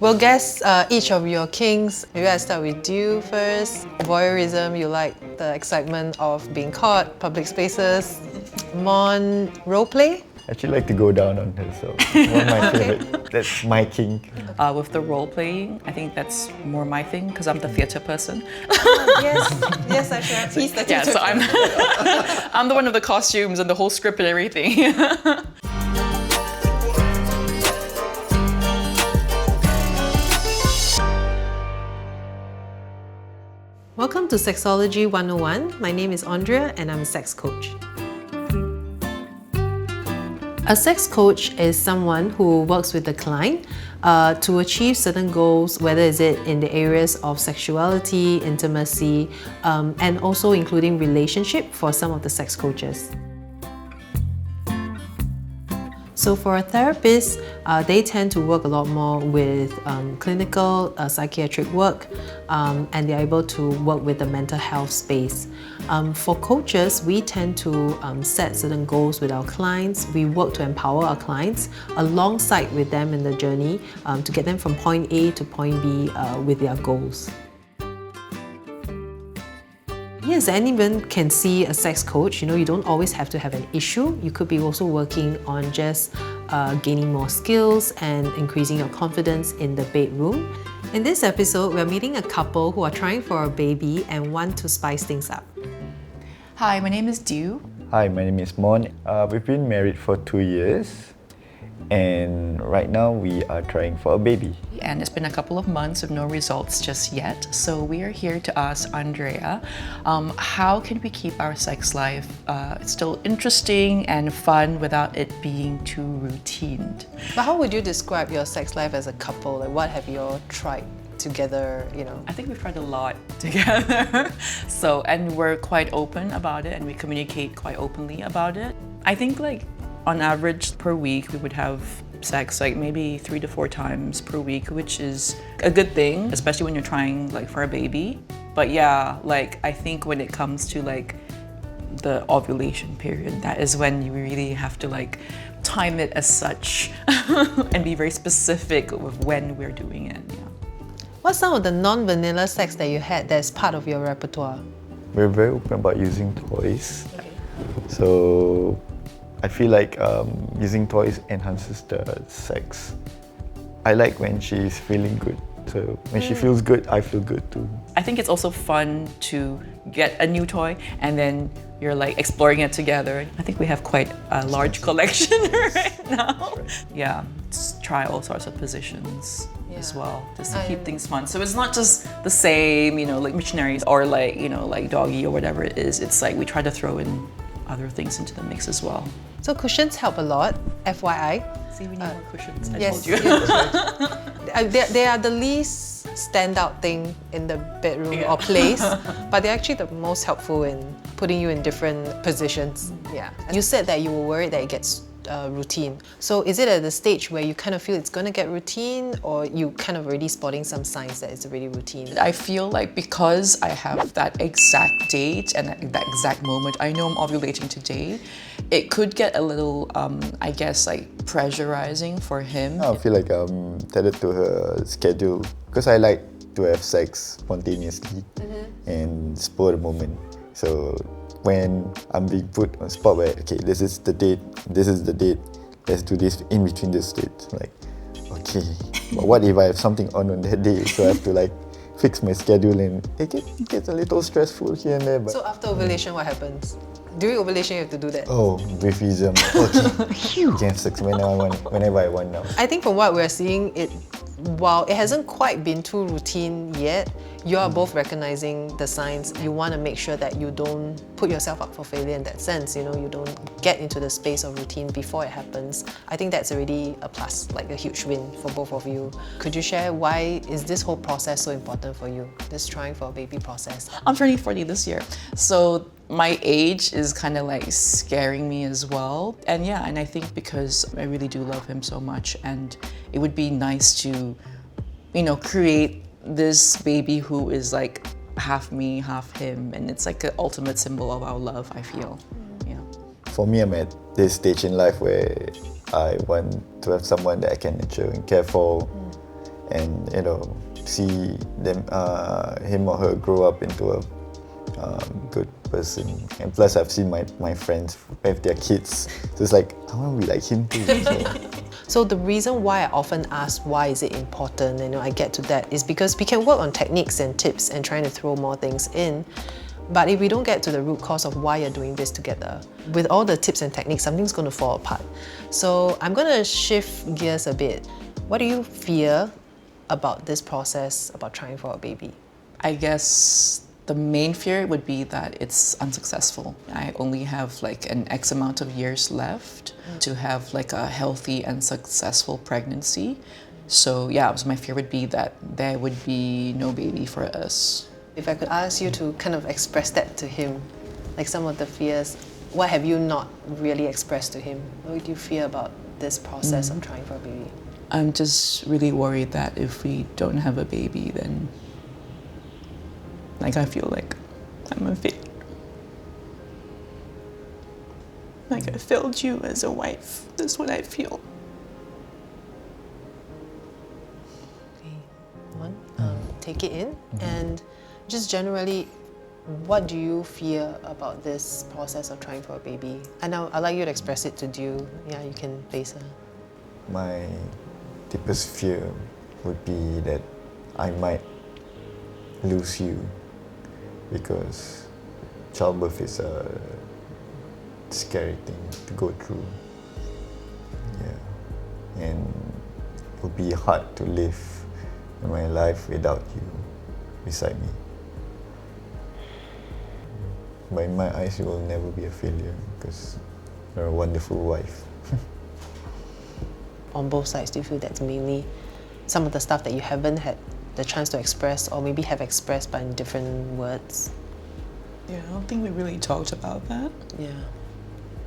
We'll guess each of your kinks. Maybe I start with you first. Voyeurism, you like the excitement of being caught, public spaces. Mon, roleplay? I actually like to go down on her, so it's one of my favorite. That's my kink. With the role playing, I think that's more my thing because I'm the theatre person. Yes, actually. He's the Yeah, tutor. so I'm the one with the costumes and the whole script and everything. Welcome to Sexology 101. My name is Andrea and I'm a sex coach. A sex coach is someone who works with the client to achieve certain goals, whether is it in the areas of sexuality, intimacy, and also including relationship for some of the sex coaches. So for a therapist, they tend to work a lot more with clinical psychiatric work, and they're able to work with the mental health space. For coaches, we tend to set certain goals with our clients. We work to empower our clients alongside with them in the journey to get them from point A to point B with their goals. Yes, anyone can see a sex coach. You know, you don't always have to have an issue. You could be also working on just gaining more skills and increasing your confidence in the bedroom. In this episode, we're meeting a couple who are trying for a baby and want to spice things up. Hi, my name is Dew. Hi, my name is Mon. We've been married for 2 years, and right now we are trying for a baby. And it's been a couple of months with no results just yet. So we are here to ask Andrea, how can we keep our sex life still interesting and fun without it being too routine? But how would you describe your sex life as a couple? Like, what have you all tried together, you know? I think we've tried a lot together. And we're quite open about it and we communicate quite openly about it. I think on average per week, we would have sex maybe 3 to 4 times per week, which is a good thing, especially when you're trying for a baby. But yeah, I think when it comes to the ovulation period, that is when you really have to time it as such and be very specific with when we're doing it. Yeah. What's some of the non-vanilla sex that you had that's part of your repertoire? We're very open about using toys. Okay. So I feel like using toys enhances the sex. I like when she's feeling good. So when she feels good, I feel good too. I think it's also fun to get a new toy and then you're exploring it together. I think we have quite a large collection right now. Right. Yeah, just try all sorts of positions as well, just to keep things fun. So it's not just the same, like missionaries or like doggy or whatever it is. It's we try to throw in other things into the mix as well. So cushions help a lot, FYI. See, we need more cushions, I Yes, told you. they are the least standout thing in the bedroom or place, but they're actually the most helpful in putting you in different positions. Yeah. You said that you were worried that it gets routine. So is it at the stage where you kind of feel it's going to get routine, or you kind of already spotting some signs that it's already routine? I feel because I have that exact date and that exact moment, I know I'm ovulating today, it could get a little, I guess, pressurizing for him. I feel like I'm tethered to her schedule because I like to have sex spontaneously and spur the moment. So when I'm being put on spot where, okay, this is the date, let's do this in between this date. Okay, but what if I have something on that day? So I have to fix my schedule and it gets a little stressful here and there. But So after ovulation, what happens? During ovulation, you have to do that. oh, briefism. Okay, I can have sex whenever I want now. I think from what we're seeing, while it hasn't quite been too routine yet, you are both recognizing the signs. You want to make sure that you don't put yourself up for failure in that sense. You don't get into the space of routine before it happens. I think that's already a plus, a huge win for both of you. Could you share why is this whole process so important for you, this trying for a baby process? I'm turning 40 this year, so my age is kind of scaring me as well. And yeah, and I think because I really do love him so much, and it would be nice to, create this baby who is half me, half him, and it's an ultimate symbol of our love, I feel. Yeah. For me, I'm at this stage in life where I want to have someone that I can nurture and care for and see him or her grow up into a good person. And plus I've seen my friends with their kids, so it's like I want to be like him too. So the reason why I often ask why is it important, I get to that, is because we can work on techniques and tips and trying to throw more things in. But if we don't get to the root cause of why you're doing this together, with all the tips and techniques, something's going to fall apart. So I'm going to shift gears a bit. What do you fear about this process, about trying for a baby? I guess the main fear would be that it's unsuccessful. I only have like an X amount of years left to have like a healthy and successful pregnancy. So yeah, so my fear would be that there would be no baby for us. If I could ask you to kind of express that to him, like some of the fears, what have you not really expressed to him? What do you fear about this process of trying for a baby? I'm just really worried that if we don't have a baby, then like I feel like I'm a failure. Like I failed you as a wife. That's what I feel. One, take it in, and just generally, what do you fear about this process of trying for a baby? And I'd like you to express it to Dew. Yeah, you can face her. My deepest fear would be that I might lose you, because childbirth is a scary thing to go through. Yeah. And it would be hard to live my life without you beside me. But in my eyes, you will never be a failure, because you're a wonderful wife. On both sides, do you feel that's mainly some of the stuff that you haven't had the chance to express, or maybe have expressed but in different words? Yeah, I don't think we really talked about that. Yeah.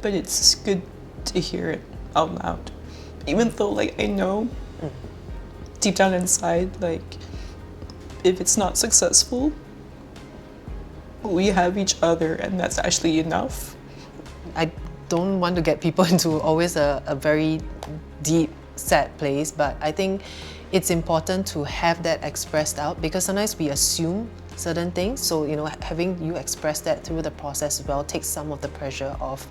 But it's good to hear it out loud. Even though like I know deep down inside, like if it's not successful, we have each other and that's actually enough. I don't want to get people into always a very deep, sad place, but I think it's important to have that expressed out, because sometimes we assume certain things. So, having you express that through the process as well takes some of the pressure off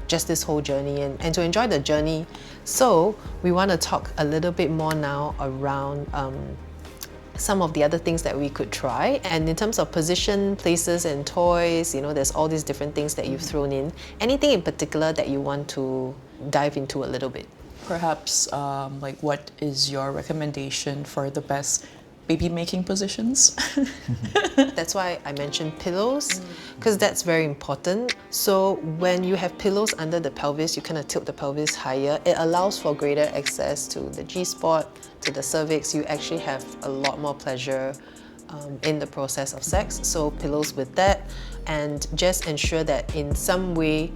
just this whole journey and to enjoy the journey. So we want to talk a little bit more now around some of the other things that we could try. And in terms of position, places and toys, there's all these different things that you've thrown in. Anything in particular that you want to dive into a little bit? Perhaps like what is your recommendation for the best baby making positions? That's why I mentioned pillows, because that's very important. So when you have pillows under the pelvis, you kind of tilt the pelvis higher. It allows for greater access to the G-spot, to the cervix. You actually have a lot more pleasure in the process of sex. So pillows with that, and just ensure that in some way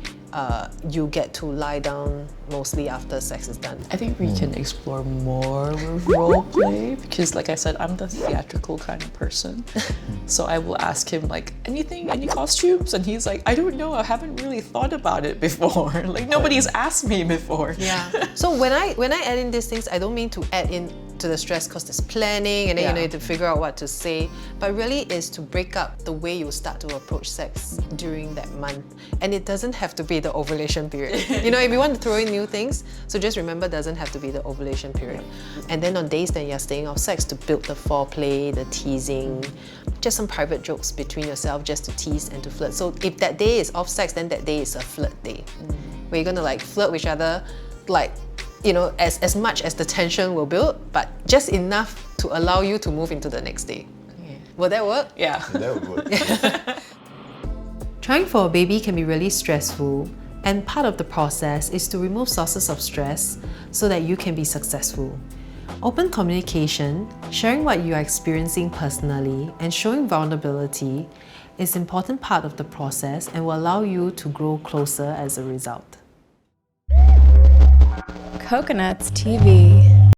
you get to lie down mostly after sex is done. I think we can explore more with role play, because like I said, I'm the theatrical kind of person. So I will ask him like, any costumes? And he's like, I don't know, I haven't really thought about it before. Like nobody's asked me before. Yeah. So when I add in these things, I don't mean to add in to the stress, because there's planning and then you have to figure out what to say, but really is to break up the way you start to approach sex during that month. And it doesn't have to be the ovulation period. If you want to throw in new things, so just remember, it doesn't have to be the ovulation period. And then on days that you're staying off sex, to build the foreplay, the teasing, just some private jokes between yourself just to tease and to flirt. So if that day is off sex, then that day is a flirt day, where you're gonna like flirt with each other, like as much as the tension will build, but just enough to allow you to move into the next day. Yeah. Will that work? Yeah. That would work. Trying for a baby can be really stressful, and part of the process is to remove sources of stress so that you can be successful. Open communication, sharing what you are experiencing personally, and showing vulnerability is an important part of the process and will allow you to grow closer as a result. Coconuts TV.